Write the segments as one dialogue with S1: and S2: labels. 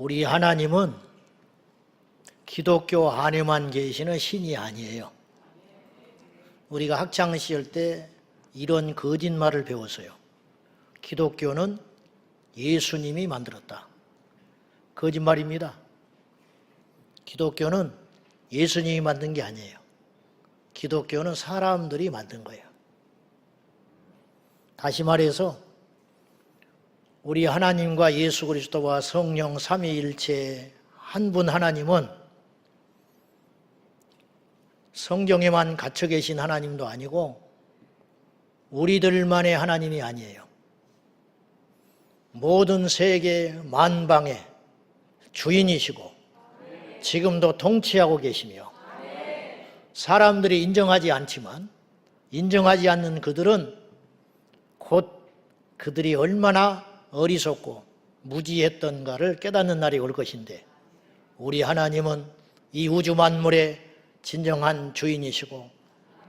S1: 우리 하나님은 기독교 안에만 계시는 신이 아니에요. 우리가 학창시절 때 이런 거짓말을 배웠어요. 기독교는 예수님이 만들었다. 거짓말입니다. 기독교는 예수님이 만든 게 아니에요. 기독교는 사람들이 만든 거예요. 다시 말해서 우리 하나님과 예수 그리스도와 성령 삼위일체 한 분 하나님은 성경에만 갇혀 계신 하나님도 아니고 우리들만의 하나님이 아니에요. 모든 세계 만방의 주인이시고 지금도 통치하고 계시며 사람들이 인정하지 않지만 인정하지 않는 그들은 곧 그들이 얼마나 어리석고 무지했던가를 깨닫는 날이 올 것인데 우리 하나님은 이 우주 만물의 진정한 주인이시고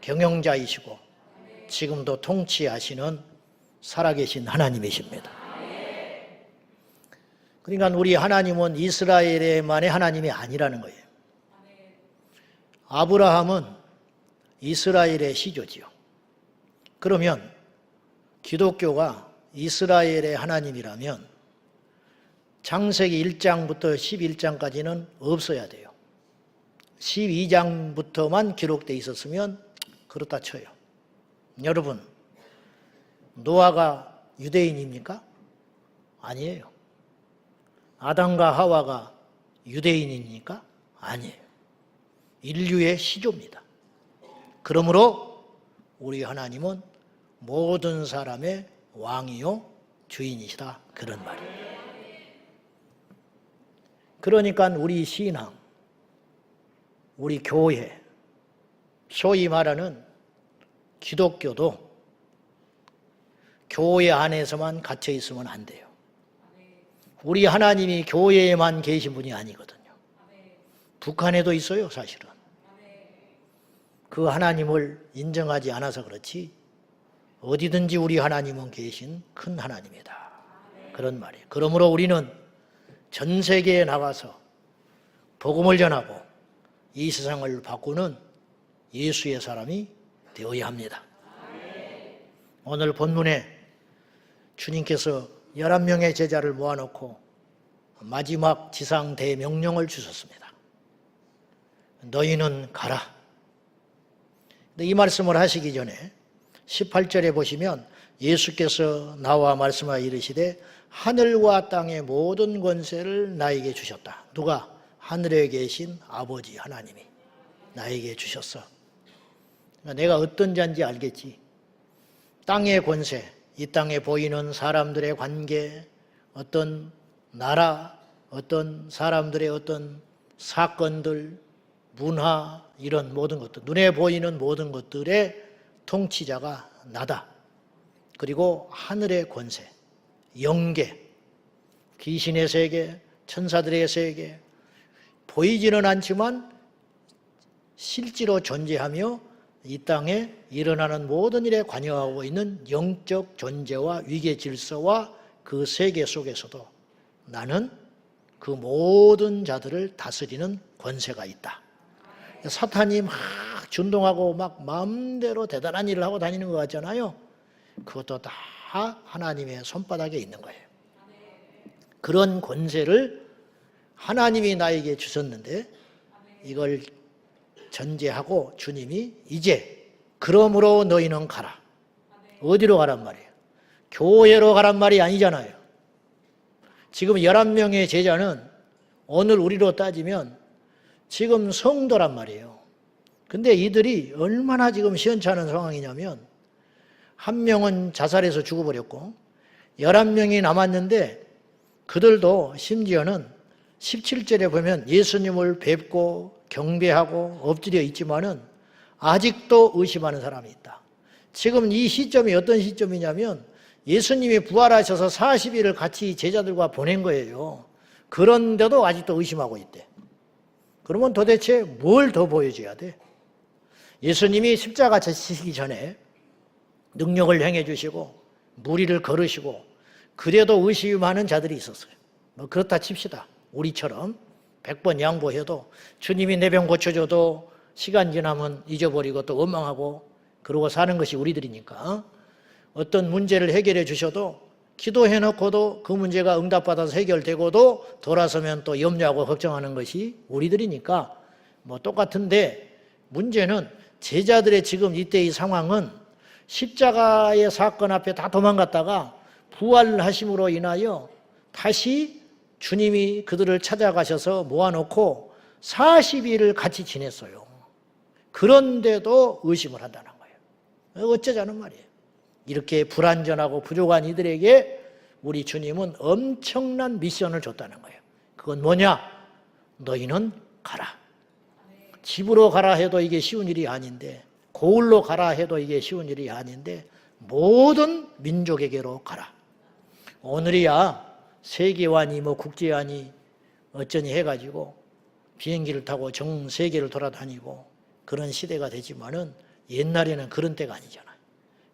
S1: 경영자이시고 지금도 통치하시는 살아계신 하나님이십니다. 그러니까 우리 하나님은 이스라엘만의 하나님이 아니라는 거예요. 아브라함은 이스라엘의 시조지요. 그러면 기독교가 이스라엘의 하나님이라면 창세기 1장부터 11장까지는 없어야 돼요. 12장부터만 기록되어 있었으면 그렇다 쳐요. 여러분, 노아가 유대인입니까? 아니에요. 아담과 하와가 유대인입니까? 아니에요. 인류의 시조입니다. 그러므로 우리 하나님은 모든 사람의 왕이요 주인이시다, 그런 말이에요. 그러니까 우리 신앙, 우리 교회, 소위 말하는 기독교도 교회 안에서만 갇혀 있으면 안 돼요. 우리 하나님이 교회에만 계신 분이 아니거든요. 북한에도 있어요, 사실은. 그 하나님을 인정하지 않아서 그렇지 어디든지 우리 하나님은 계신 큰 하나님이다, 그런 말이에요. 그러므로 우리는 전 세계에 나가서 복음을 전하고 이 세상을 바꾸는 예수의 사람이 되어야 합니다. 오늘 본문에 주님께서 11명의 제자를 모아놓고 마지막 지상 대명령을 주셨습니다. 너희는 가라. 근데 이 말씀을 하시기 전에 18절에 보시면 예수께서 나와 말씀하여 이르시되 하늘과 땅의 모든 권세를 나에게 주셨다. 누가? 하늘에 계신 아버지 하나님이 나에게 주셨어. 그러니까 내가 어떤 자인지 알겠지. 땅의 권세, 이 땅에 보이는 사람들의 관계, 어떤 나라, 어떤 사람들의 어떤 사건들, 문화, 이런 모든 것들, 눈에 보이는 모든 것들의 통치자가 나다. 그리고 하늘의 권세, 영계, 귀신의 세계, 천사들의 세계, 보이지는 않지만 실제로 존재하며 이 땅에 일어나는 모든 일에 관여하고 있는 영적 존재와 위계 질서와 그 세계 속에서도 나는 그 모든 자들을 다스리는 권세가 있다. 사탄이 막 준동하고 막 마음대로 대단한 일을 하고 다니는 것 같잖아요. 그것도 다 하나님의 손바닥에 있는 거예요. 그런 권세를 하나님이 나에게 주셨는데 이걸 전제하고 주님이 이제 그러므로 너희는 가라. 어디로 가란 말이에요? 교회로 가란 말이 아니잖아요. 지금 11명의 제자는 오늘 우리로 따지면 지금 성도란 말이에요. 근데 이들이 얼마나 지금 시원찮은 상황이냐면 한 명은 자살해서 죽어버렸고 11명이 남았는데 그들도 심지어는 17절에 보면 예수님을 뵙고 경배하고 엎드려 있지만은 아직도 의심하는 사람이 있다. 지금 이 시점이 어떤 시점이냐면 예수님이 부활하셔서 40일을 같이 제자들과 보낸 거예요. 그런데도 아직도 의심하고 있대. 그러면 도대체 뭘 더 보여줘야 돼? 예수님이 십자가 지시기 전에 능력을 행해 주시고 무리를 걸으시고 그래도 의심하는 자들이 있었어요. 뭐 그렇다 칩시다. 우리처럼 100번 양보해도 주님이 내 병 고쳐줘도 시간 지나면 잊어버리고 또 원망하고 그러고 사는 것이 우리들이니까 어떤 문제를 해결해 주셔도 기도해놓고도 그 문제가 응답받아서 해결되고도 돌아서면 또 염려하고 걱정하는 것이 우리들이니까 뭐 똑같은데 문제는 제자들의 지금 이때의 상황은 십자가의 사건 앞에 다 도망갔다가 부활하심으로 인하여 다시 주님이 그들을 찾아가셔서 모아놓고 40일을 같이 지냈어요. 그런데도 의심을 한다는 거예요. 어쩌자는 말이에요. 이렇게 불완전하고 부족한 이들에게 우리 주님은 엄청난 미션을 줬다는 거예요. 그건 뭐냐? 너희는 가라. 집으로 가라 해도 이게 쉬운 일이 아닌데, 고을로 가라 해도 이게 쉬운 일이 아닌데 모든 민족에게로 가라. 오늘이야 세계관이 뭐 국제관이 어쩌니 해가지고 비행기를 타고 전 세계를 돌아다니고 그런 시대가 되지만은 옛날에는 그런 때가 아니잖아요.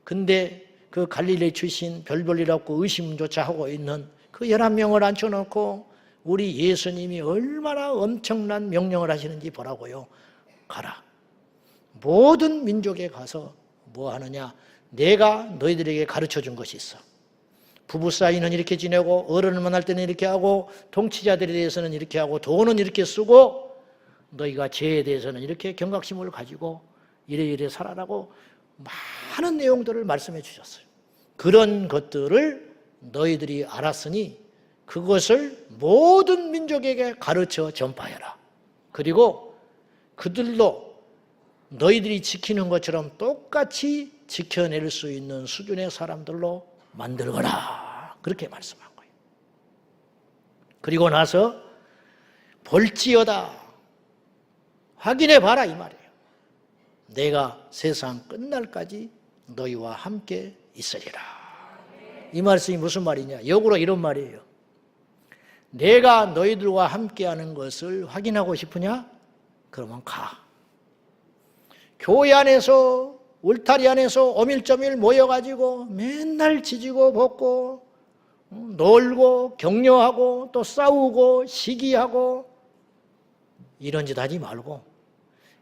S1: 근데 그 갈릴리 출신 별볼일 없고 의심조차 하고 있는 그 11명을 앉혀놓고 우리 예수님이 얼마나 엄청난 명령을 하시는지 보라고요. 가라. 모든 민족에 가서 뭐 하느냐? 내가 너희들에게 가르쳐 준 것이 있어. 부부 사이는 이렇게 지내고 어른을 만날 때는 이렇게 하고 통치자들에 대해서는 이렇게 하고 돈은 이렇게 쓰고 너희가 죄에 대해서는 이렇게 경각심을 가지고 이래 살아라고 많은 내용들을 말씀해 주셨어요. 그런 것들을 너희들이 알았으니 그것을 모든 민족에게 가르쳐 전파해라. 그리고 그들도 너희들이 지키는 것처럼 똑같이 지켜낼 수 있는 수준의 사람들로 만들거라. 그렇게 말씀한 거예요. 그리고 나서 볼지어다. 확인해 봐라 이 말이에요. 내가 세상 끝날까지 너희와 함께 있으리라. 이 말씀이 무슨 말이냐? 역으로 이런 말이에요. 내가 너희들과 함께하는 것을 확인하고 싶으냐? 그러면 가. 교회 안에서 울타리 안에서 오밀조밀 모여가지고 맨날 지지고 볶고 놀고 격려하고 또 싸우고 시기하고 이런 짓 하지 말고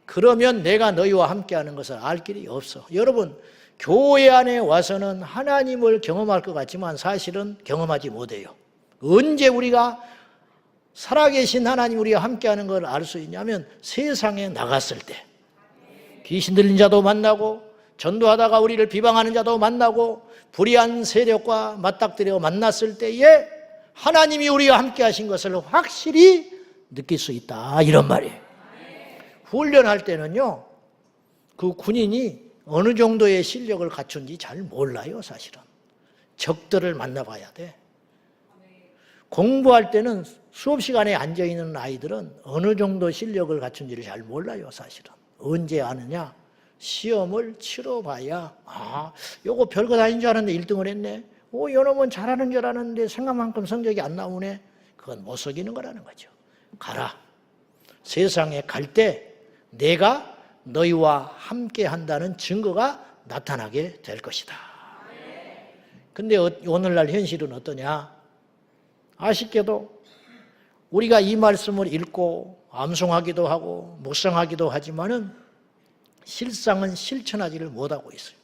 S1: 그러면 내가 너희와 함께하는 것을 알 길이 없어. 여러분 교회 안에 와서는 하나님을 경험할 것 같지만 사실은 경험하지 못해요. 언제 우리가 살아계신 하나님 우리와 함께하는 걸 알 수 있냐면 세상에 나갔을 때 귀신 들린 자도 만나고 전도하다가 우리를 비방하는 자도 만나고 불의한 세력과 맞닥뜨려 만났을 때에 하나님이 우리와 함께 하신 것을 확실히 느낄 수 있다 이런 말이에요. 훈련할 때는요 그 군인이 어느 정도의 실력을 갖춘지 잘 몰라요. 사실은 적들을 만나봐야 돼. 공부할 때는 수업 시간에 앉아있는 아이들은 어느 정도 실력을 갖춘지를 잘 몰라요. 사실은 언제 아느냐? 시험을 치러봐야 요거 별거 아닌 줄 알았는데 1등을 했네. 요놈은 잘하는 줄 알았는데 생각만큼 성적이 안 나오네. 그건 못 속이는 거라는 거죠. 가라. 세상에 갈 때 내가 너희와 함께 한다는 증거가 나타나게 될 것이다. 근데 오늘날 현실은 어떠냐? 아쉽게도 우리가 이 말씀을 읽고 암송하기도 하고 묵상하기도 하지만은 실상은 실천하지를 못하고 있어요.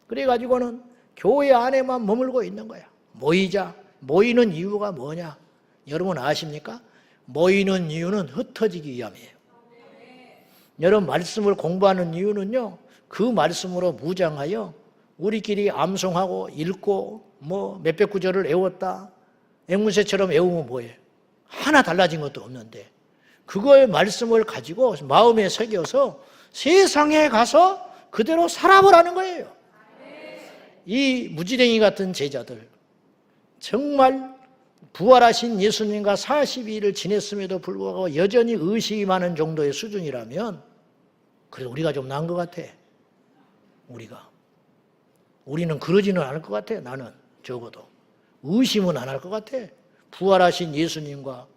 S1: 그래가지고는 교회 안에만 머물고 있는 거야. 모이자. 모이는 이유가 뭐냐? 여러분 아십니까? 모이는 이유는 흩어지기 위함이에요. 여러분 말씀을 공부하는 이유는요. 그 말씀으로 무장하여 우리끼리 암송하고 읽고 뭐 몇백 구절을 외웠다. 앵무새처럼 외우면 뭐예요? 하나 달라진 것도 없는데 그거의 말씀을 가지고 마음에 새겨서 세상에 가서 그대로 살아보라는 거예요. 이 무지랭이 같은 제자들 정말 부활하신 예수님과 40일을 지냈음에도 불구하고 여전히 의식이 많은 정도의 수준이라면 그래도 우리가 좀 나은 것 같아. 우리는 그러지는 않을 것 같아. 나는 적어도 의심은 안 할 것 같아. 부활하신 예수님과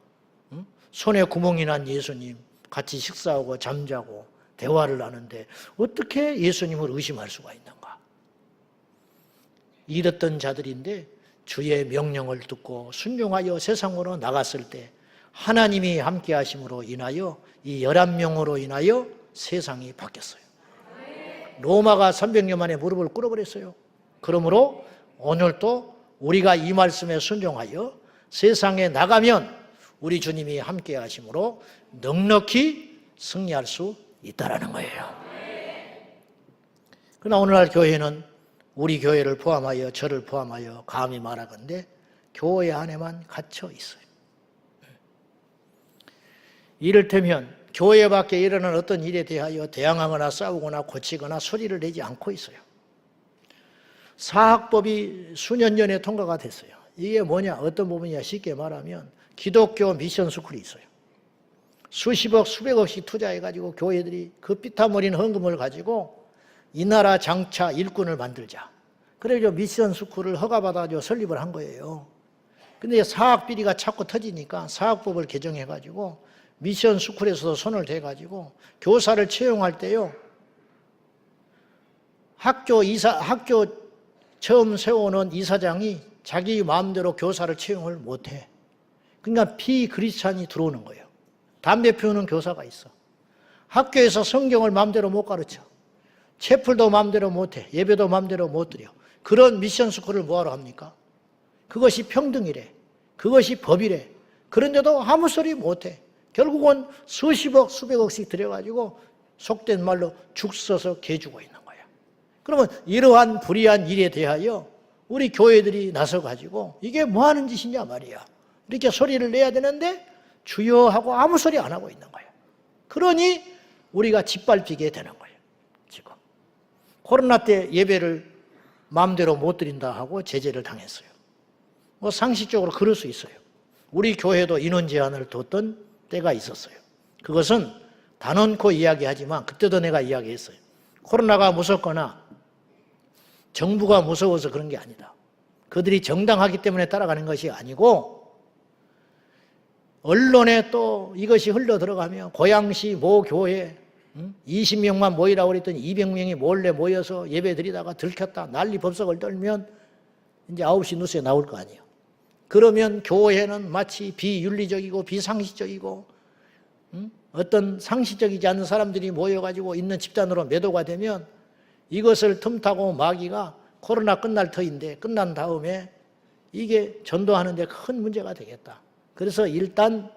S1: 손에 구멍이 난 예수님 같이 식사하고 잠자고 대화를 하는데 어떻게 예수님을 의심할 수가 있는가? 잃었던 자들인데 주의 명령을 듣고 순종하여 세상으로 나갔을 때 하나님이 함께 하심으로 인하여 이 11명으로 인하여 세상이 바뀌었어요. 로마가 300년 만에 무릎을 꿇어버렸어요. 그러므로 오늘도 우리가 이 말씀에 순종하여 세상에 나가면 우리 주님이 함께 하심으로 넉넉히 승리할 수 있다라는 거예요. 그러나 오늘날 교회는 우리 교회를 포함하여 저를 포함하여 감히 말하건대 교회 안에만 갇혀 있어요. 이를테면 교회 밖에 일어나는 어떤 일에 대하여 대항하거나 싸우거나 고치거나 소리를 내지 않고 있어요. 사학법이 수년 전에 통과가 됐어요. 이게 뭐냐? 어떤 부분이냐? 쉽게 말하면 기독교 미션 스쿨이 있어요. 수십억, 수백억씩 투자해가지고 교회들이 그 피땀 흘린 헌금을 가지고 이 나라 장차 일꾼을 만들자. 그래서 미션 스쿨을 허가받아서 설립을 한 거예요. 근데 사학 비리가 자꾸 터지니까 사학법을 개정해가지고 미션 스쿨에서도 손을 대가지고 교사를 채용할 때요. 학교 처음 세워놓은 이사장이 자기 마음대로 교사를 채용을 못해. 그러니까 비크리스찬이 들어오는 거예요. 담배 피우는 교사가 있어. 학교에서 성경을 마음대로 못 가르쳐. 채플도 마음대로 못해. 예배도 마음대로 못 드려. 그런 미션 스쿨을 뭐하러 합니까? 그것이 평등이래. 그것이 법이래. 그런데도 아무 소리 못해. 결국은 수십억, 수백억씩 들여가지고 속된 말로 죽 써서 개 주고 있는 거야. 그러면 이러한 불의한 일에 대하여 우리 교회들이 나서가지고 이게 뭐 하는 짓이냐 말이야. 이렇게 소리를 내야 되는데 주여 하고 아무 소리 안 하고 있는 거야. 그러니 우리가 짓밟히게 되는 거예요. 지금 코로나 때 예배를 마음대로 못 드린다 하고 제재를 당했어요. 뭐 상식적으로 그럴 수 있어요. 우리 교회도 인원 제한을 뒀던 때가 있었어요. 그것은 단언코 이야기하지만 그때도 내가 이야기했어요. 코로나가 무섭거나 정부가 무서워서 그런 게 아니다. 그들이 정당하기 때문에 따라가는 것이 아니고 언론에 또 이것이 흘러 들어가면 고양시 모 교회 20명만 모이라고 그랬더니 200명이 몰래 모여서 예배 드리다가 들켰다 난리 법석을 떨면 이제 9시 뉴스에 나올 거 아니에요. 그러면 교회는 마치 비윤리적이고 비상식적이고 어떤 상식적이지 않은 사람들이 모여가지고 있는 집단으로 매도가 되면 이것을 틈타고 마귀가 코로나 끝날 터인데 끝난 다음에 이게 전도하는 데 큰 문제가 되겠다. 그래서 일단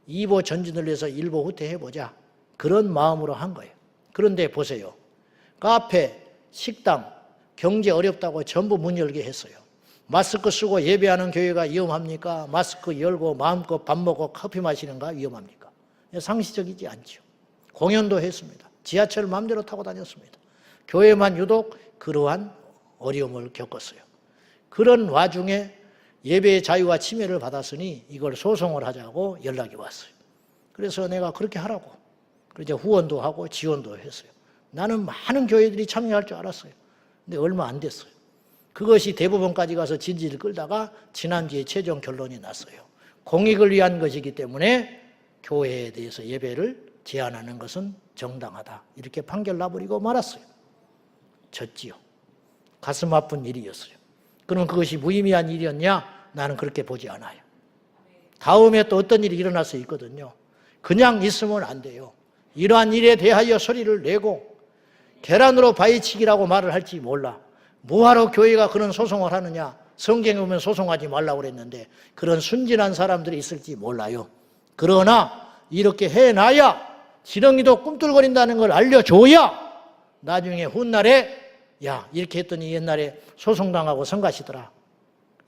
S1: 2보 전진을 위해서 1보 후퇴해보자. 그런 마음으로 한 거예요. 그런데 보세요. 카페, 식당, 경제 어렵다고 전부 문 열게 했어요. 마스크 쓰고 예배하는 교회가 위험합니까? 마스크 열고 마음껏 밥 먹고 커피 마시는가 위험합니까? 상식적이지 않죠. 공연도 했습니다. 지하철 마음대로 타고 다녔습니다. 교회만 유독 그러한 어려움을 겪었어요. 그런 와중에 예배의 자유와 침해를 받았으니 이걸 소송을 하자고 연락이 왔어요. 그래서 내가 그렇게 하라고. 그래서 후원도 하고 지원도 했어요. 나는 많은 교회들이 참여할 줄 알았어요. 근데 얼마 안 됐어요. 그것이 대법원까지 가서 진지를 끌다가 지난주에 최종 결론이 났어요. 공익을 위한 것이기 때문에 교회에 대해서 예배를 제한하는 것은 정당하다. 이렇게 판결 나버리고 말았어요. 졌지요. 가슴 아픈 일이었어요. 그럼 그것이 무의미한 일이었냐? 나는 그렇게 보지 않아요. 다음에 또 어떤 일이 일어날 수 있거든요. 그냥 있으면 안 돼요. 이러한 일에 대하여 소리를 내고 계란으로 바위치기라고 말을 할지 몰라. 뭐하러 교회가 그런 소송을 하느냐? 성경에 보면 소송하지 말라고 그랬는데 그런 순진한 사람들이 있을지 몰라요. 그러나 이렇게 해놔야 지렁이도 꿈틀거린다는 걸 알려줘야 나중에 훗날에 야 이렇게 했더니 옛날에 소송당하고 성가시더라.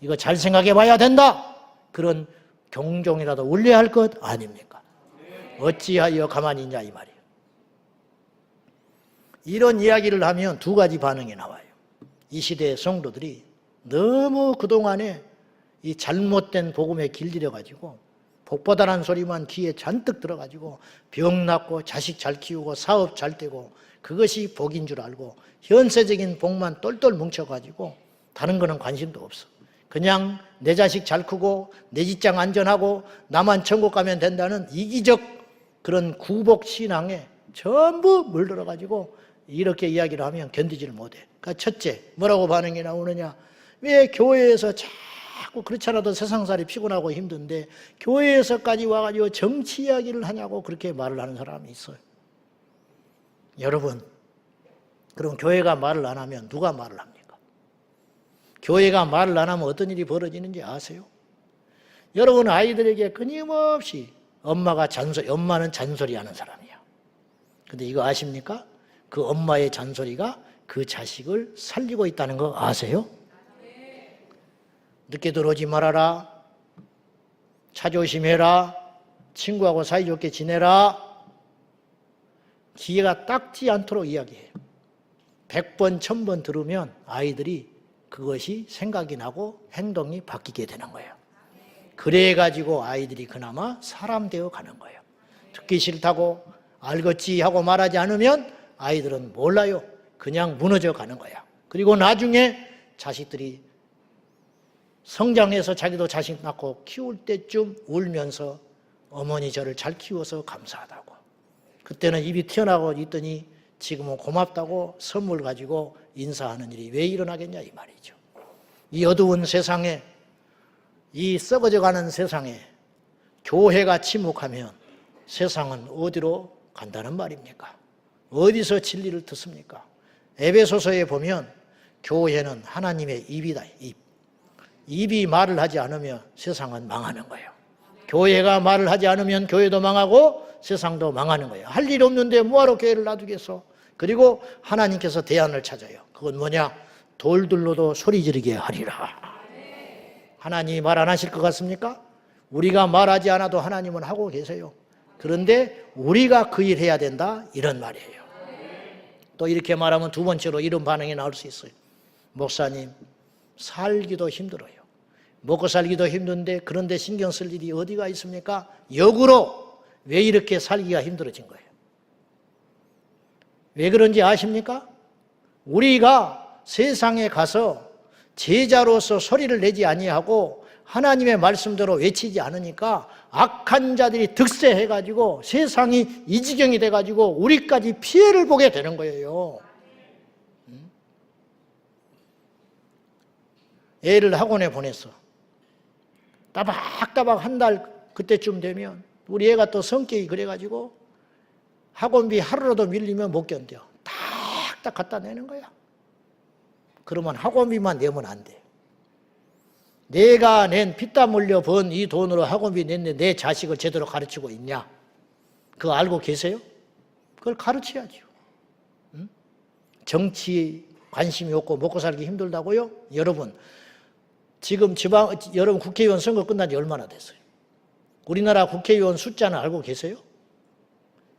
S1: 이거 잘 생각해 봐야 된다. 그런 경종이라도 울려야 할 것 아닙니까? 어찌하여 가만히 있냐 이 말이에요. 이런 이야기를 하면 두 가지 반응이 나와요. 이 시대의 성도들이 너무 그동안에 이 잘못된 복음에 길들여가지고 복보다라는 소리만 귀에 잔뜩 들어가지고 병 낫고 자식 잘 키우고 사업 잘 되고 그것이 복인 줄 알고 현세적인 복만 똘똘 뭉쳐가지고 다른 거는 관심도 없어. 그냥 내 자식 잘 크고 내 직장 안전하고 나만 천국 가면 된다는 이기적 그런 구복 신앙에 전부 물들어가지고 이렇게 이야기를 하면 견디지를 못해. 그러니까 첫째, 뭐라고 반응이 나오느냐? 왜 교회에서 자꾸 그렇지 않아도 세상살이 피곤하고 힘든데 교회에서까지 와가지고 정치 이야기를 하냐고 그렇게 말을 하는 사람이 있어요. 여러분, 그럼 교회가 말을 안 하면 누가 말을 합니까? 교회가 말을 안 하면 어떤 일이 벌어지는지 아세요? 여러분 아이들에게 끊임없이 엄마는 잔소리하는 사람이야. 근데 이거 아십니까? 그 엄마의 잔소리가 그 자식을 살리고 있다는 거 아세요? 늦게 들어오지 말아라. 차 조심해라. 친구하고 사이좋게 지내라. 기회가 닦지 않도록 이야기해요. 100번, 1000번 들으면 아이들이 그것이 생각이 나고 행동이 바뀌게 되는 거예요. 그래가지고 아이들이 그나마 사람 되어 가는 거예요. 듣기 싫다고 알겠지 하고 말하지 않으면 아이들은 몰라요. 그냥 무너져 가는 거야. 그리고 나중에 자식들이 성장해서 자기도 자식 낳고 키울 때쯤 울면서 어머니 저를 잘 키워서 감사하다고. 그때는 입이 튀어나오고 있더니 지금은 고맙다고 선물 가지고 인사하는 일이 왜 일어나겠냐 이 말이죠. 이 어두운 세상에, 이 썩어져가는 세상에 교회가 침묵하면 세상은 어디로 간다는 말입니까? 어디서 진리를 듣습니까? 에베소서에 보면 교회는 하나님의 입이다. 입이 말을 하지 않으면 세상은 망하는 거예요. 교회가 말을 하지 않으면 교회도 망하고 세상도 망하는 거예요. 할 일 없는데 뭐하러 교회를 놔두겠어? 그리고 하나님께서 대안을 찾아요. 그건 뭐냐? 돌들로도 소리 지르게 하리라. 하나님이 말 안 하실 것 같습니까? 우리가 말하지 않아도 하나님은 하고 계세요. 그런데 우리가 그 일 해야 된다 이런 말이에요. 또 이렇게 말하면 두 번째로 이런 반응이 나올 수 있어요. 목사님, 살기도 힘들어요. 먹고 살기도 힘든데 그런데 신경 쓸 일이 어디가 있습니까? 역으로 왜 이렇게 살기가 힘들어진 거예요? 왜 그런지 아십니까? 우리가 세상에 가서 제자로서 소리를 내지 아니하고 하나님의 말씀대로 외치지 않으니까 악한 자들이 득세해가지고 세상이 이 지경이 돼가지고 우리까지 피해를 보게 되는 거예요. 애를 학원에 보냈어. 따박따박 한 달 그때쯤 되면 우리 애가 또 성격이 그래가지고 학원비 하루라도 밀리면 못 견뎌. 딱 갖다 내는 거야. 그러면 학원비만 내면 안 돼. 내가 낸 피땀 흘려 번 이 돈으로 학원비 냈는데 내 자식을 제대로 가르치고 있냐? 그거 알고 계세요? 그걸 가르쳐야죠. 응? 정치 관심이 없고 먹고 살기 힘들다고요? 여러분, 지금 여러분 국회의원 선거 끝난 지 얼마나 됐어요? 우리나라 국회의원 숫자는 알고 계세요?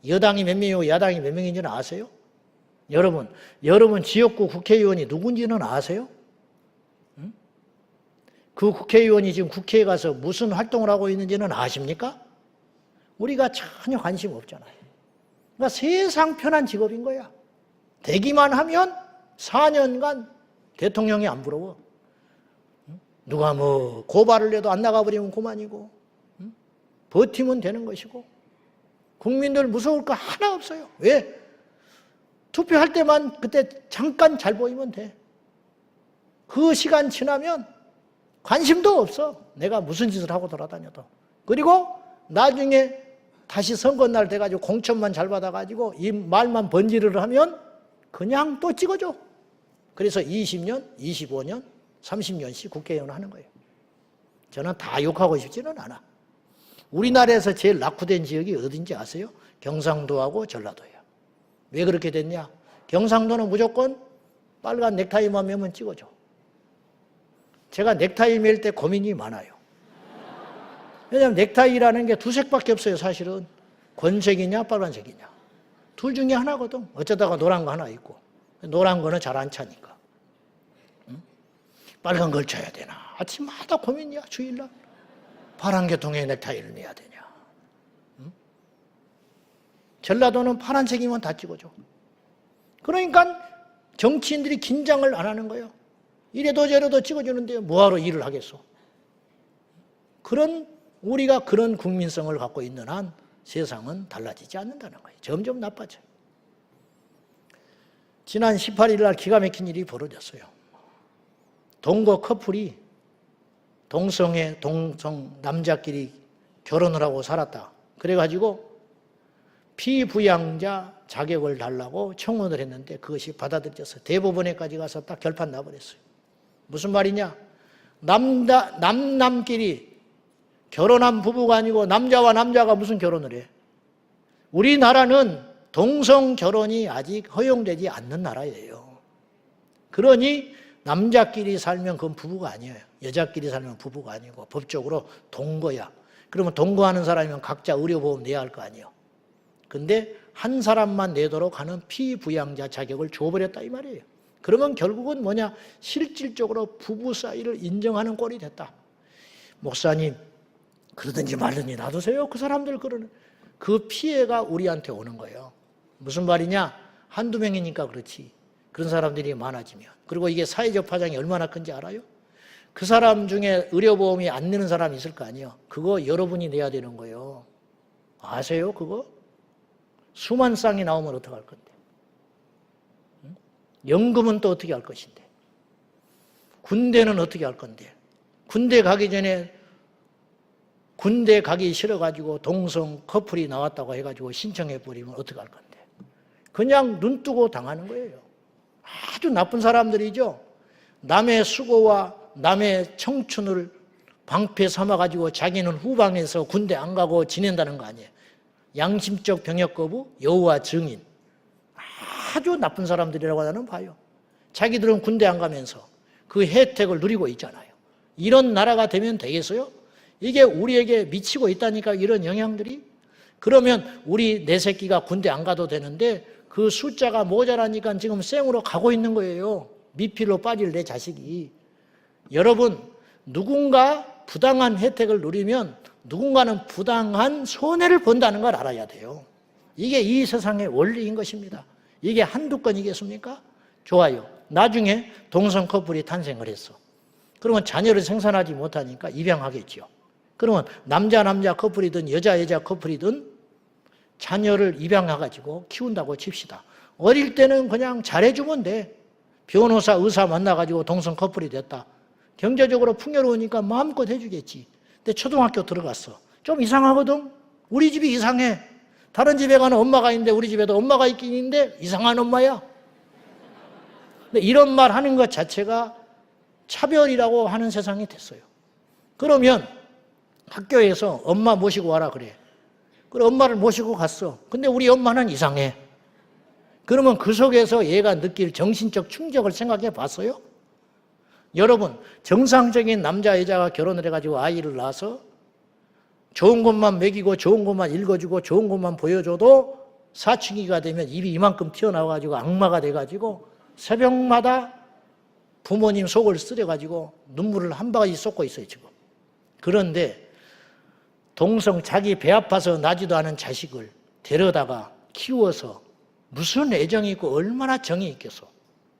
S1: 여당이 몇 명이고 야당이 몇 명인지는 아세요? 여러분 지역구 국회의원이 누군지는 아세요? 응? 그 국회의원이 지금 국회에 가서 무슨 활동을 하고 있는지는 아십니까? 우리가 전혀 관심 없잖아요. 그러니까 세상 편한 직업인 거야. 되기만 하면 4년간 대통령이 안 부러워. 누가 뭐 고발을 해도 안 나가버리면 그만이고, 버티면 되는 것이고, 국민들 무서울 거 하나 없어요. 왜? 투표할 때만 그때 잠깐 잘 보이면 돼. 그 시간 지나면 관심도 없어. 내가 무슨 짓을 하고 돌아다녀도. 그리고 나중에 다시 선거날 돼가지고 공천만 잘 받아가지고 이 말만 번지르르 하면 그냥 또 찍어줘. 그래서 20년, 25년, 30년씩 국회의원을 하는 거예요. 저는 다 욕하고 싶지는 않아. 우리나라에서 제일 낙후된 지역이 어딘지 아세요? 경상도하고 전라도예요. 왜 그렇게 됐냐? 경상도는 무조건 빨간 넥타이만 매면 찍어줘. 제가 넥타이 맬 때 고민이 많아요. 왜냐하면 넥타이라는 게 두 색밖에 없어요, 사실은. 권색이냐, 빨간색이냐. 둘 중에 하나거든. 어쩌다가 노란 거 하나 있고. 노란 거는 잘 안 차니까. 응? 빨간 걸 쳐야 되나. 아침마다 고민이야, 주일날. 파란 계통의 넥타이를 매야 되냐. 응? 전라도는 파란색이면 다 찍어줘. 그러니까 정치인들이 긴장을 안 하는 거예요. 이래도 저래도 찍어주는데 뭐하러 일을 하겠어. 우리가 그런 국민성을 갖고 있는 한 세상은 달라지지 않는다는 거예요. 점점 나빠져요. 지난 18일 날 기가 막힌 일이 벌어졌어요. 동거 커플이 동성 남자끼리 결혼을 하고 살았다. 그래가지고 피부양자 자격을 달라고 청원을 했는데 그것이 받아들여졌어요. 대법원에까지 가서 딱 결판 나버렸어요. 무슨 말이냐? 남끼리 결혼한 부부가 아니고 남자와 남자가 무슨 결혼을 해? 우리나라는 동성 결혼이 아직 허용되지 않는 나라예요. 그러니 남자끼리 살면 그건 부부가 아니에요. 여자끼리 살면 부부가 아니고 법적으로 동거야. 그러면 동거하는 사람이면 각자 의료보험 내야 할 거 아니에요. 근데 한 사람만 내도록 하는 피부양자 자격을 줘버렸다 이 말이에요. 그러면 결국은 뭐냐? 실질적으로 부부 사이를 인정하는 꼴이 됐다. 목사님, 그러든지 말든지 놔두세요. 그 사람들 그러는. 그 피해가 우리한테 오는 거예요. 무슨 말이냐? 한두 명이니까 그렇지. 그런 사람들이 많아지면. 그리고 이게 사회적 파장이 얼마나 큰지 알아요? 그 사람 중에 의료보험이 안 내는 사람이 있을 거 아니에요. 그거 여러분이 내야 되는 거예요. 아세요, 그거? 수만 쌍이 나오면 어떡할 건데? 연금은 또 어떻게 할 것인데? 군대는 어떻게 할 건데? 군대 가기 전에 군대 가기 싫어가지고 동성 커플이 나왔다고 해가지고 신청해버리면 어떡할 건데? 그냥 눈 뜨고 당하는 거예요. 아주 나쁜 사람들이죠. 남의 수고와 남의 청춘을 방패 삼아가지고 자기는 후방에서 군대 안 가고 지낸다는 거 아니에요. 양심적 병역 거부, 여우와 증인. 아주 나쁜 사람들이라고 나는 봐요. 자기들은 군대 안 가면서 그 혜택을 누리고 있잖아요. 이런 나라가 되면 되겠어요? 이게 우리에게 미치고 있다니까, 이런 영향들이. 그러면 우리 내 새끼가 군대 안 가도 되는데 그 숫자가 모자라니까 지금 생으로 가고 있는 거예요. 미필로 빠질 내 자식이. 여러분, 누군가 부당한 혜택을 누리면 누군가는 부당한 손해를 본다는 걸 알아야 돼요. 이게 이 세상의 원리인 것입니다. 이게 한두 건이겠습니까? 좋아요. 나중에 동성 커플이 탄생을 했어. 그러면 자녀를 생산하지 못하니까 입양하겠죠. 그러면 남자 커플이든 여자 커플이든 자녀를 입양해가지고 키운다고 칩시다. 어릴 때는 그냥 잘해주면 돼. 변호사, 의사 만나가지고 동성 커플이 됐다. 경제적으로 풍요로우니까 마음껏 해주겠지. 근데 초등학교 들어갔어. 좀 이상하거든? 우리 집이 이상해. 다른 집에 가는 엄마가 있는데 우리 집에도 엄마가 있긴 있는데 이상한 엄마야. 근데 이런 말 하는 것 자체가 차별이라고 하는 세상이 됐어요. 그러면 학교에서 엄마 모시고 와라 그래. 그래, 엄마를 모시고 갔어. 근데 우리 엄마는 이상해. 그러면 그 속에서 얘가 느낄 정신적 충격을 생각해 봤어요? 여러분, 정상적인 남자, 여자가 결혼을 해가지고 아이를 낳아서 좋은 것만 먹이고 좋은 것만 읽어주고 좋은 것만 보여줘도 사춘기가 되면 입이 이만큼 튀어나와가지고 악마가 돼가지고 새벽마다 부모님 속을 쓰려가지고 눈물을 한 바가지 쏟고 있어요, 지금. 그런데 동성 자기 배 아파서 나지도 않은 자식을 데려다가 키워서 무슨 애정이 있고 얼마나 정이 있겠어?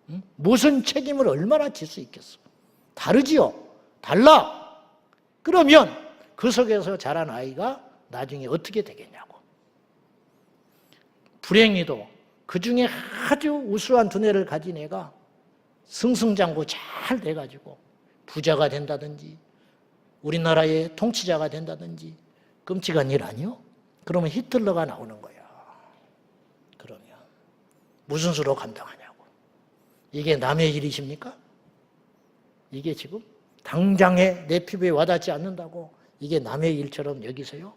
S1: 응? 무슨 책임을 얼마나 질 수 있겠어? 다르지요? 달라! 그러면 그 속에서 자란 아이가 나중에 어떻게 되겠냐고. 불행히도 그 중에 아주 우수한 두뇌를 가진 애가 승승장구 잘 돼가지고 부자가 된다든지 우리나라의 통치자가 된다든지 끔찍한 일 아니요? 그러면 히틀러가 나오는 거야. 그러면 무슨 수로 감당하냐고. 이게 남의 일이십니까? 이게 지금 당장에 내 피부에 와닿지 않는다고 이게 남의 일처럼 여기세요?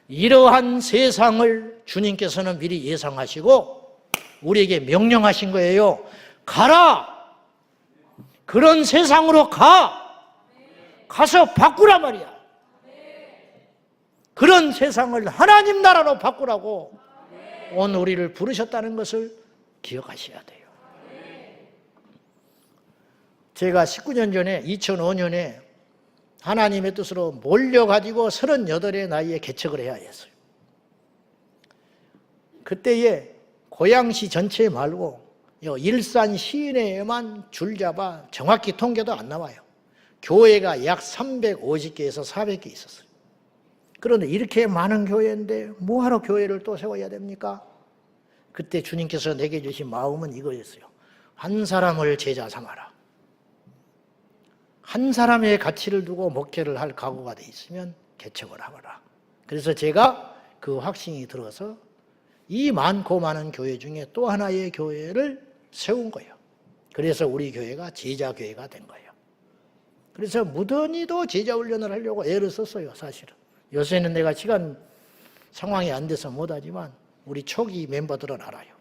S1: 이러한 세상을 주님께서는 미리 예상하시고 우리에게 명령하신 거예요. 가라! 그런 세상으로 가! 가서 바꾸라 말이야. 그런 세상을 하나님 나라로 바꾸라고 온 우리를 부르셨다는 것을 기억하셔야 돼요. 제가 19년 전에 2005년에 하나님의 뜻으로 몰려가지고 38의 나이에 개척을 해야 했어요. 그때에 고양시 전체 말고 일산 시내에만 줄잡아 정확히 통계도 안 나와요. 교회가 약 350개에서 400개 있었어요. 그런데 이렇게 많은 교회인데 뭐하러 교회를 또 세워야 됩니까? 그때 주님께서 내게 주신 마음은 이거였어요. 한 사람을 제자 삼아라. 한 사람의 가치를 두고 목회를 할 각오가 돼 있으면 개척을 하거라. 그래서 제가 그 확신이 들어서 이 많고 많은 교회 중에 또 하나의 교회를 세운 거예요. 그래서 우리 교회가 제자교회가 된 거예요. 그래서 무던히도 제자훈련을 하려고 애를 썼어요, 사실은. 요새는 내가 시간 상황이 안 돼서 못하지만 우리 초기 멤버들은 알아요.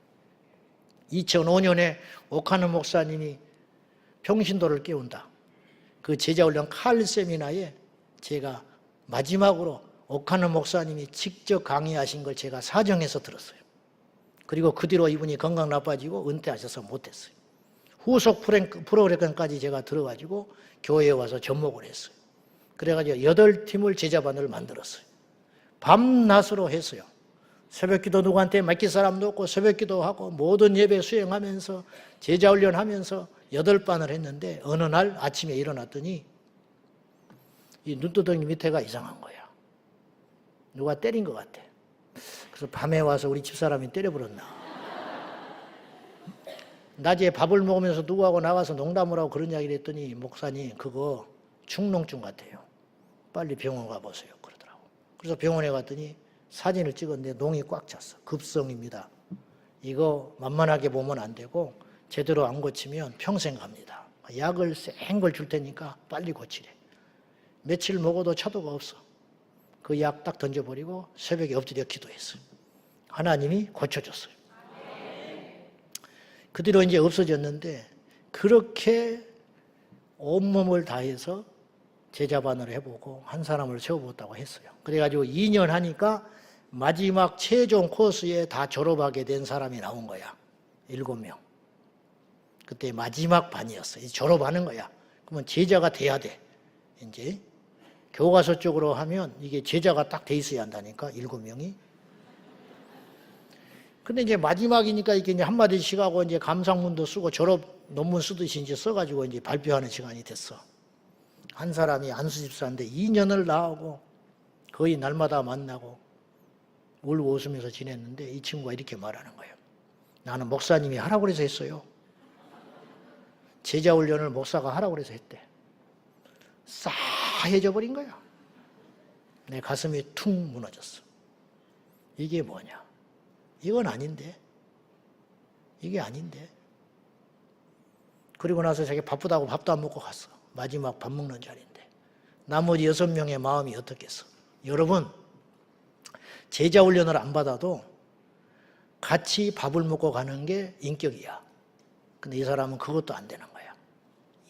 S1: 2005년에 오카는 목사님이 평신도를 깨운다. 그 제자훈련 칼 세미나에 제가 마지막으로 오카는 목사님이 직접 강의하신 걸 제가 사정해서 들었어요. 그리고 그 뒤로 이분이 건강 나빠지고 은퇴하셔서 못했어요. 후속 프로그램까지 제가 들어가지고 교회에 와서 접목을 했어요. 그래가지고 8팀을 제자반을 만들었어요. 밤낮으로 했어요. 새벽기도 누구한테 맡길 사람도 없고 새벽기도 하고 모든 예배 수행하면서 제자훈련하면서 8반을 했는데 어느 날 아침에 일어났더니 이 눈두덩이 밑에가 이상한 거야. 누가 때린 것 같아. 그래서 밤에 와서 우리 집사람이 때려버렸나. 낮에 밥을 먹으면서 누구하고 나가서 농담을 하고 그런 이야기를 했더니 목사님 그거 축농증 같아요. 빨리 병원 가보세요. 그러더라고. 그래서 병원에 갔더니 사진을 찍었는데 농이 꽉 찼어. 급성입니다. 이거 만만하게 보면 안 되고 제대로 안 고치면 평생 갑니다. 약을 센 걸 줄 테니까 빨리 고치래. 며칠 먹어도 차도가 없어. 그 약 딱 던져버리고 새벽에 엎드려 기도했어요. 하나님이 고쳐줬어요. 그 뒤로 이제 없어졌는데 그렇게 온몸을 다해서 제자반을 해보고 한 사람을 세워보았다고 했어요. 그래가지고 2년 하니까 마지막 최종 코스에 다 졸업하게 된 사람이 나온 거야. 7명. 그때 마지막 반이었어. 이제 졸업하는 거야. 그러면 제자가 돼야 돼. 이제 교과서 쪽으로 하면 이게 제자가 딱 돼 있어야 한다니까 7명이. 근데 이제 마지막이니까 이렇게 이제 한마디씩 하고 이제 감상문도 쓰고 졸업 논문 쓰듯이 이제 써가지고 이제 발표하는 시간이 됐어. 한 사람이 안수 집사인데 2년을 나오고 거의 날마다 만나고 울고 웃으면서 지냈는데 이 친구가 이렇게 말하는 거예요. 나는 목사님이 하라고 그래서 했어요. 제자훈련을 목사가 하라고 그래서 했대. 싸해져 버린 거야. 내 가슴이 툭 무너졌어. 이게 뭐냐? 이건 아닌데. 이게 아닌데. 그리고 나서 자기 바쁘다고 밥도 안 먹고 갔어. 마지막 밥 먹는 자리인데. 나머지 6명의 마음이 어떻겠어? 여러분, 제자훈련을 안 받아도 같이 밥을 먹고 가는 게 인격이야. 근데 이 사람은 그것도 안 되는 거야.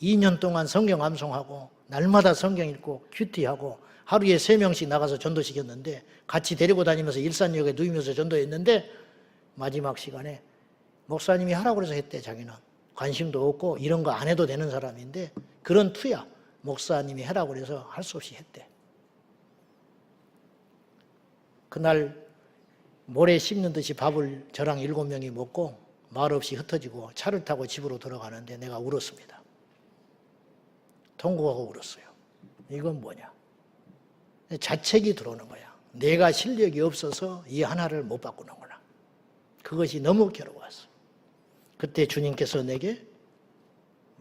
S1: 2년 동안 성경 암송하고 날마다 성경 읽고 큐티하고 하루에 3명씩 나가서 전도시켰는데 같이 데리고 다니면서 일산역에 누이면서 전도했는데 마지막 시간에 목사님이 하라고 그래서 했대. 자기는 관심도 없고 이런 거 안 해도 되는 사람인데 그런 투야. 목사님이 하라고 그래서 할 수 없이 했대. 그날 모래 씹는 듯이 밥을 저랑 7명이 먹고 말없이 흩어지고 차를 타고 집으로 들어가는데 내가 울었습니다. 통곡하고 울었어요. 이건 뭐냐? 자책이 들어오는 거야. 내가 실력이 없어서 이 하나를 못 바꾸는구나. 그것이 너무 괴로웠어. 그때 주님께서 내게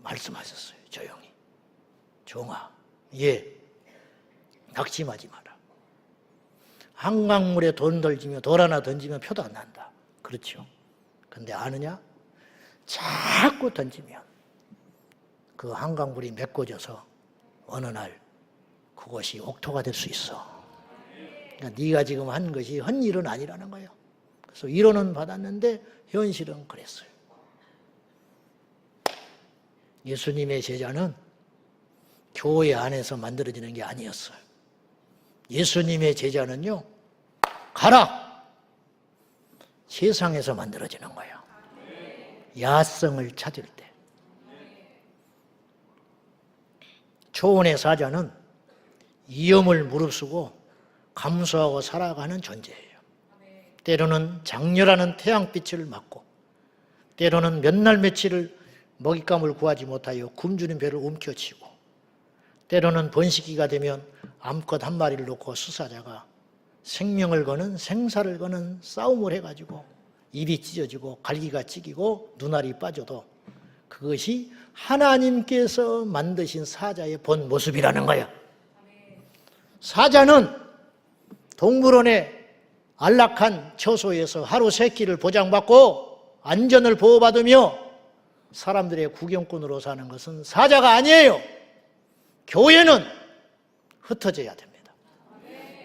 S1: 말씀하셨어요. 조용히. 종아, 낙심하지 마라. 한강물에 돌 하나 던지면 표도 안 난다. 그렇죠. 근데 아느냐? 자꾸 던지면 그 한강물이 메꿔져서 어느 날 그것이 옥토가 될 수 있어. 그러니까 네가 지금 한 것이 헛일은 아니라는 거예요. 그래서 위로는 받았는데 현실은 그랬어요. 예수님의 제자는 교회 안에서 만들어지는 게 아니었어요. 예수님의 제자는요, 가라! 세상에서 만들어지는 거예요. 야성을 찾을 때. 초원의 사자는 위험을 무릅쓰고 감수하고 살아가는 존재예요. 때로는 장렬하는 태양빛을 맞고 때로는 몇 날 며칠을 먹잇감을 구하지 못하여 굶주린 배를 움켜쥐고 때로는 번식기가 되면 암컷 한 마리를 놓고 수사자가 생명을 거는 생사를 거는 싸움을 해가지고 입이 찢어지고 갈기가 찢기고 눈알이 빠져도 그것이 하나님께서 만드신 사자의 본 모습이라는 거야. 사자는 동물원의 안락한 처소에서 하루 3끼를 보장받고 안전을 보호받으며 사람들의 구경꾼으로 사는 것은 사자가 아니에요. 교회는 흩어져야 됩니다.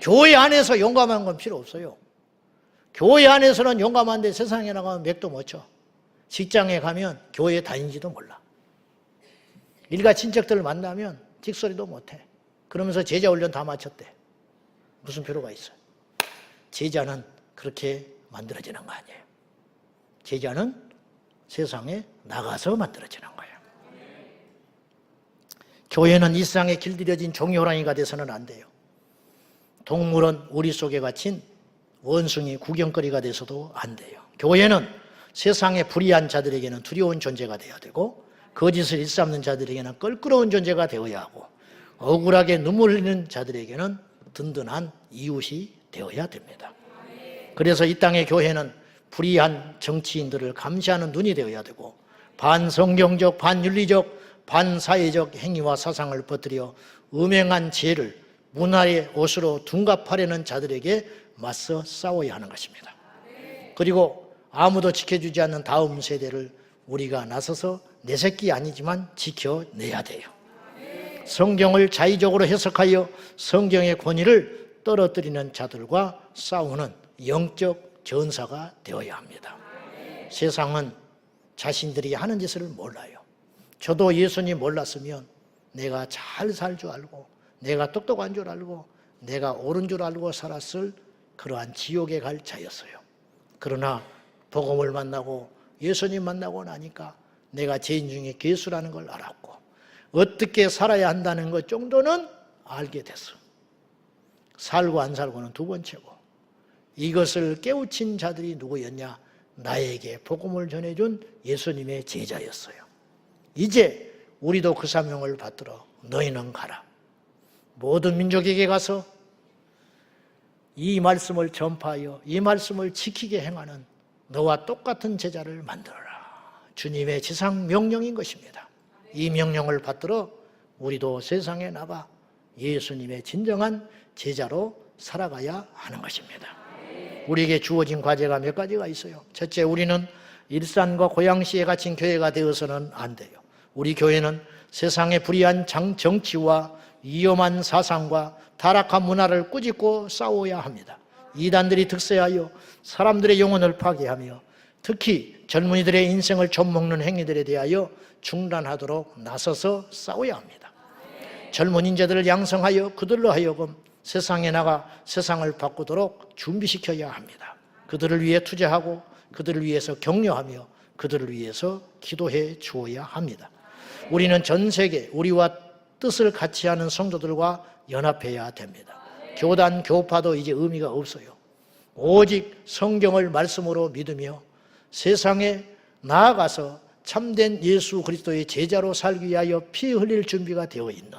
S1: 교회 안에서 용감한 건 필요 없어요. 교회 안에서는 용감한데 세상에 나가면 맥도 못 쳐. 직장에 가면 교회 다니지도 몰라. 일가 친척들을 만나면 찍소리도 못해. 그러면서 제자 훈련 다 마쳤대. 무슨 필요가 있어요? 제자는 그렇게 만들어지는 거 아니에요. 제자는 세상에 나가서 만들어지는 거예요. 교회는 이 세상에 길들여진 종이 호랑이가 돼서는 안 돼요. 동물원 우리 속에 갇힌 원숭이 구경거리가 돼서도 안 돼요. 교회는 세상에 불의한 자들에게는 두려운 존재가 되어야 되고 거짓을 일삼는 자들에게는 껄끄러운 존재가 되어야 하고 억울하게 눈물 흘리는 자들에게는 든든한 이웃이 되어야 됩니다. 그래서 이 땅의 교회는 불의한 정치인들을 감시하는 눈이 되어야 되고 반성경적, 반윤리적, 반사회적 행위와 사상을 퍼뜨려 음행한 죄를 문화의 옷으로 둔갑하려는 자들에게 맞서 싸워야 하는 것입니다. 그리고 아무도 지켜주지 않는 다음 세대를 우리가 나서서 내 새끼 아니지만 지켜내야 돼요. 성경을 자의적으로 해석하여 성경의 권위를 떨어뜨리는 자들과 싸우는 영적 전사가 되어야 합니다. 세상은 자신들이 하는 짓을 몰라요. 저도 예수님 몰랐으면 내가 잘 살 줄 알고 내가 똑똑한 줄 알고 내가 옳은 줄 알고 살았을 그러한 지옥에 갈 자였어요. 그러나 복음을 만나고 예수님 만나고 나니까 내가 죄인 중에 괴수라는 걸 알았고 어떻게 살아야 한다는 것 정도는 알게 됐어. 살고 안 살고는 두 번째고 이것을 깨우친 자들이 누구였냐? 나에게 복음을 전해준 예수님의 제자였어요. 이제 우리도 그 사명을 받들어 너희는 가라. 모든 민족에게 가서 이 말씀을 전파하여 이 말씀을 지키게 행하는 너와 똑같은 제자를 만들어라. 주님의 지상 명령인 것입니다. 이 명령을 받들어 우리도 세상에 나가 예수님의 진정한 제자로 살아가야 하는 것입니다. 우리에게 주어진 과제가 몇 가지가 있어요. 첫째, 우리는 일산과 고양시에 갇힌 교회가 되어서는 안 돼요. 우리 교회는 세상의 불의한 정치와 위험한 사상과 타락한 문화를 꾸짖고 싸워야 합니다. 이단들이 득세하여 사람들의 영혼을 파괴하며 특히 젊은이들의 인생을 좀먹는 행위들에 대하여 중단하도록 나서서 싸워야 합니다. 젊은 인재들을 양성하여 그들로 하여금 세상에 나가 세상을 바꾸도록 준비시켜야 합니다. 그들을 위해 투자하고 그들을 위해서 격려하며 그들을 위해서 기도해 주어야 합니다. 우리는 전 세계 우리와 뜻을 같이 하는 성도들과 연합해야 됩니다. 교단, 교파도 이제 의미가 없어요. 오직 성경을 말씀으로 믿으며 세상에 나아가서 참된 예수 그리스도의 제자로 살기 위하여 피 흘릴 준비가 되어 있는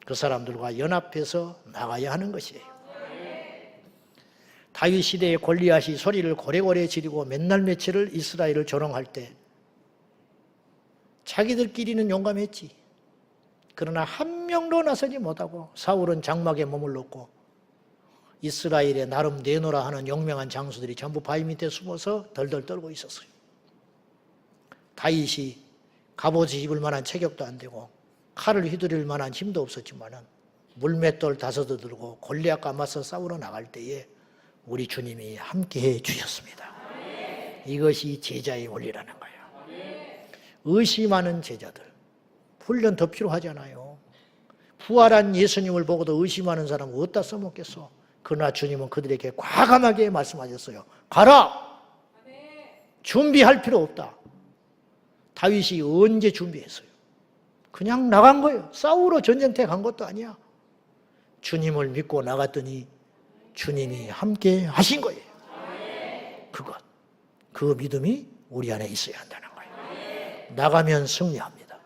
S1: 그 사람들과 연합해서 나가야 하는 것이에요. 다윗 시대의 골리앗이 소리를 고래고래 지르고 맨날 며칠을 이스라엘을 조롱할 때 자기들끼리는 용감했지. 그러나 한 명도 나서지 못하고 사울은 장막에 몸을 놓고 이스라엘에 나름 내노라 하는 용맹한 장수들이 전부 바위 밑에 숨어서 덜덜 떨고 있었어요. 다윗이 갑옷을 입을 만한 체격도 안 되고 칼을 휘두를 만한 힘도 없었지만 물맷돌 5을 들고 골리앗과 맞서 싸우러 나갈 때에 우리 주님이 함께해 주셨습니다. 이것이 제자의 원리라는 거예요. 의심하는 제자들, 훈련 더 필요하잖아요. 부활한 예수님을 보고도 의심하는 사람은 어디다 써먹겠어? 그러나 주님은 그들에게 과감하게 말씀하셨어요. 가라! 준비할 필요 없다. 다윗이 언제 준비했어요? 그냥 나간 거예요. 싸우러 전쟁터에 간 것도 아니야. 주님을 믿고 나갔더니 주님이 함께 하신 거예요. 그것, 그 믿음이 우리 안에 있어야 한다는 거예요. 나가면 승리합니다.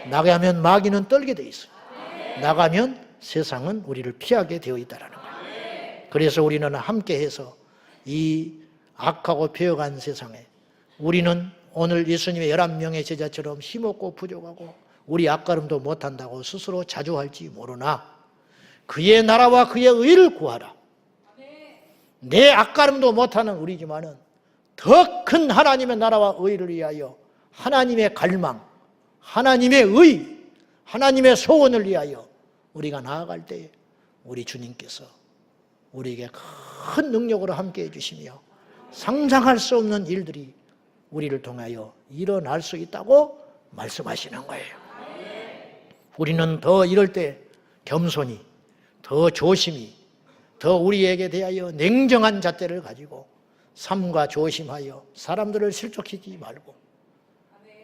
S1: 나가면 마귀는 떨게 돼 있어요. 나가면 세상은 우리를 피하게 되어 있다는 거예요. 그래서 우리는 함께해서 이 악하고 배어간 세상에 우리는 오늘 예수님의 11명의 제자처럼 힘없고 부족하고 우리 앞가름도 못한다고 스스로 자주할지 모르나 그의 나라와 그의 의를 구하라. 내 앞가름도 못하는 우리지만은 더 큰 하나님의 나라와 의를 위하여 하나님의 갈망, 하나님의 의, 하나님의 소원을 위하여 우리가 나아갈 때 우리 주님께서 우리에게 큰 능력으로 함께해 주시며 상상할 수 없는 일들이 우리를 통하여 일어날 수 있다고 말씀하시는 거예요. 우리는 더 이럴 때 겸손히, 더 조심히, 더 우리에게 대하여 냉정한 잣대를 가지고 삼가 조심하여 사람들을 실족시키지 말고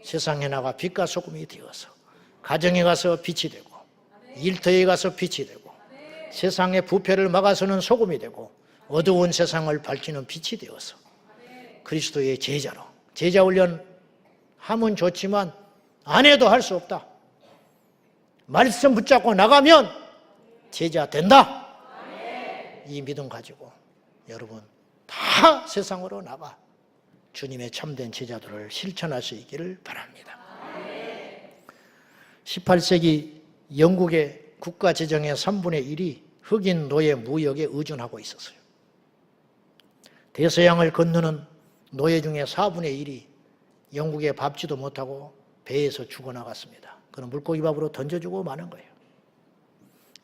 S1: 세상에 나가 빛과 소금이 되어서 가정에 가서 빛이 되고 일터에 가서 빛이 되고 세상의 부패를 막아서는 소금이 되고 어두운 세상을 밝히는 빛이 되어서 그리스도의 제자로, 제자 훈련 하면 좋지만 안 해도 할 수 없다. 말씀 붙잡고 나가면 제자 된다. 이 믿음 가지고 여러분 다 세상으로 나가 주님의 참된 제자들을 실천할 수 있기를 바랍니다. 18세기 영국의 국가 재정의 3분의 1이 흑인 노예 무역에 의존하고 있었어요. 대서양을 건너는 노예 중에 4분의 1이 영국에 밟지도 못하고 배에서 죽어나갔습니다. 그는 물고기밥으로 던져주고 마는 거예요.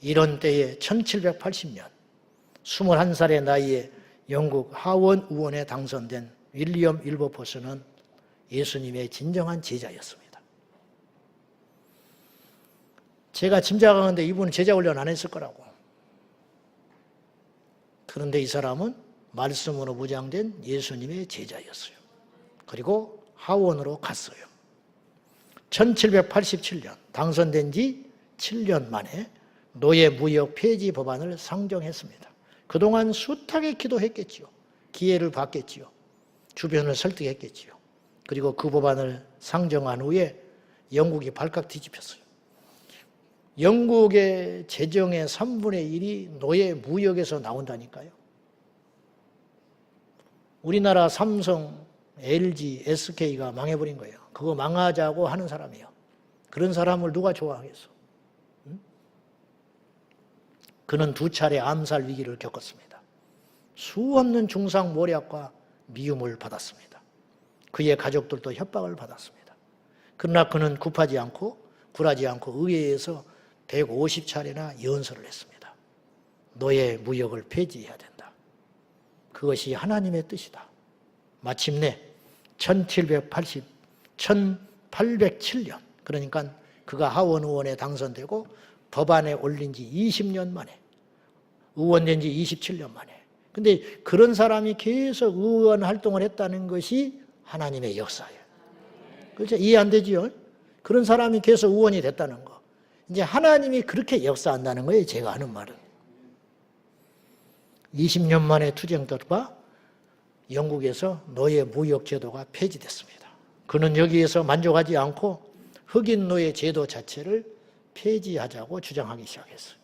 S1: 이런 때에 1780년 21살의 나이에 영국 하원 의원에 당선된 윌리엄 윌버포스는 예수님의 진정한 제자였습니다. 제가 짐작하는데 이분은 제자 훈련 안 했을 거라고. 그런데 이 사람은 말씀으로 무장된 예수님의 제자였어요. 그리고 하원으로 갔어요. 1787년 당선된 지 7년 만에 노예 무역 폐지 법안을 상정했습니다. 그동안 숱하게 기도했겠지요. 기회를 받겠지요. 주변을 설득했겠지요. 그리고 그 법안을 상정한 후에 영국이 발칵 뒤집혔어요. 영국의 재정의 3분의 1이 노예 무역에서 나온다니까요. 우리나라 삼성, LG, SK가 망해버린 거예요. 그거 망하자고 하는 사람이에요. 그런 사람을 누가 좋아하겠어? 응? 그는 2차례 암살 위기를 겪었습니다. 수없는 중상모략과 미움을 받았습니다. 그의 가족들도 협박을 받았습니다. 그러나 그는 굴하지 않고 의회에서 150차례나 연설을 했습니다. 노예 무역을 폐지해야 된다. 그것이 하나님의 뜻이다. 마침내 1807년 그러니까 그가 하원 의원에 당선되고 법안에 올린 지 20년 만에 의원 된 지 27년 만에 근데 그런 사람이 계속 의원 활동을 했다는 것이 하나님의 역사예요. 그렇죠? 이해 안 되지요? 그런 사람이 계속 의원이 됐다는 거. 이제 하나님이 그렇게 역사한다는 거예요. 제가 하는 말은. 20년 만에 투쟁들과 영국에서 노예 무역 제도가 폐지됐습니다. 그는 여기에서 만족하지 않고 흑인 노예 제도 자체를 폐지하자고 주장하기 시작했어요.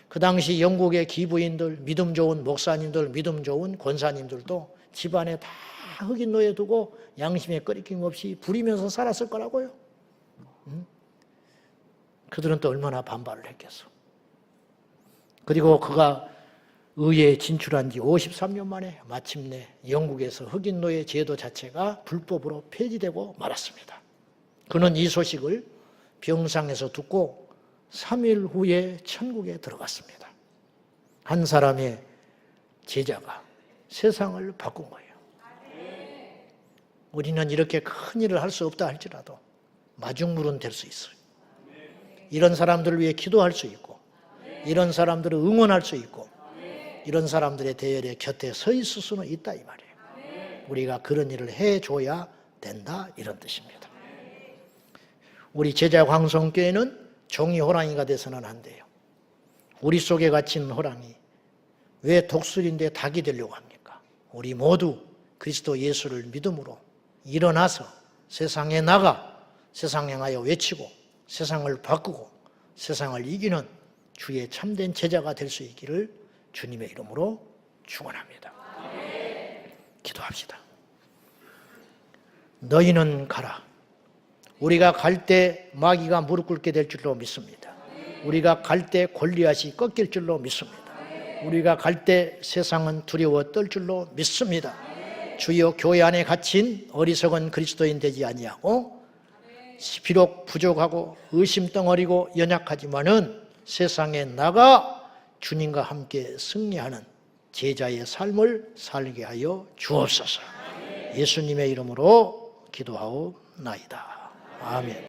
S1: 그 당시 영국의 기부인들, 믿음 좋은 목사님들, 믿음 좋은 권사님들도 집안에 다 흑인 노예 두고 양심에 꺼리낌 없이 부리면서 살았을 거라고요. 그들은 또 얼마나 반발을 했겠어. 그리고 그가 의회에 진출한 지 53년 만에 마침내 영국에서 흑인 노예 제도 자체가 불법으로 폐지되고 말았습니다. 그는 이 소식을 병상에서 듣고 3일 후에 천국에 들어갔습니다. 한 사람의 제자가 세상을 바꾼 거예요. 우리는 이렇게 큰 일을 할 수 없다 할지라도 마중물은 될 수 있어요. 이런 사람들을 위해 기도할 수 있고 이런 사람들을 응원할 수 있고 이런 사람들의 대열에 곁에 서 있을 수는 있다 이 말이에요. 우리가 그런 일을 해줘야 된다 이런 뜻입니다. 우리 제자 광성교회는 종이 호랑이가 돼서는 안 돼요. 우리 속에 갇힌 호랑이 왜 독수리인데 닭이 되려고 합니까? 우리 모두 그리스도 예수를 믿음으로 일어나서 세상에 나가 세상 향하여 외치고 세상을 바꾸고 세상을 이기는 주의 참된 제자가 될 수 있기를 주님의 이름으로 축원합니다. 기도합시다. 너희는 가라. 우리가 갈 때 마귀가 무릎 꿇게 될 줄로 믿습니다. 우리가 갈 때 골리앗이 꺾일 줄로 믿습니다. 우리가 갈 때 세상은 두려워 떨 줄로 믿습니다. 주여 교회 안에 갇힌 어리석은 그리스도인 되지 아니하고 비록 부족하고 의심덩어리고 연약하지만은 세상에 나가 주님과 함께 승리하는 제자의 삶을 살게 하여 주옵소서. 예수님의 이름으로 기도하옵나이다. 아멘.